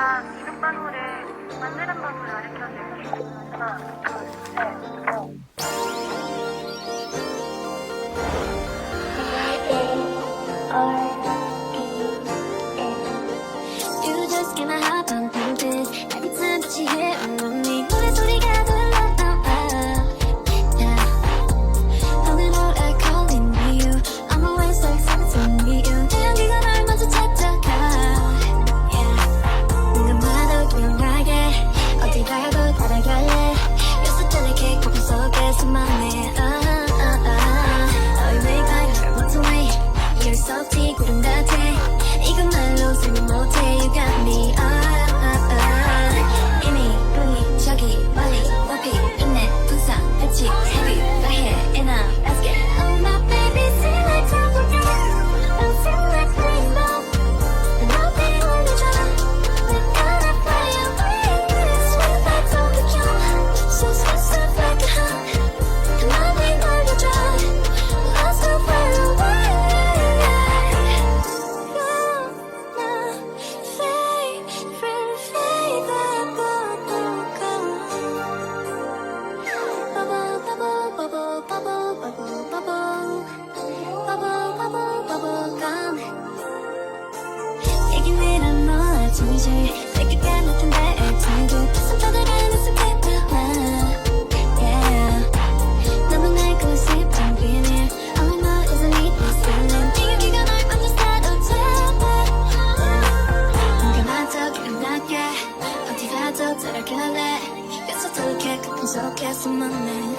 제가 이륙번호를 만드는 법을 가르쳐드릴게요. 하나, 둘, 셋, You just gonna hop on this every time that you hear me. 노래 소리가 들려. 오늘 I calling you. I'm always so excited to meet you. 태양이가 날 먼저 찾아가. 누구마도 조용하게 어디 가도 따라갈래. You're so delicate 거품 속에 수많네. 너의 매일을 walk away. You're salty 구름 같아. 이것말로 설명 못해. You got me. 이미 눈이 저기 멀리 높이 있네. 부상 같이 heavy 나해 and let's get. Oh my baby, feel like trouble girl. I feel like rainbow. 너 배울려줘. We're gonna fly away. Sweet vibes on the drum. So soft like a hug. 가만히 놀려줘. We're so far away. 어디 가도 따라갈래. 계속 그렇게 급한 속에 숨었네.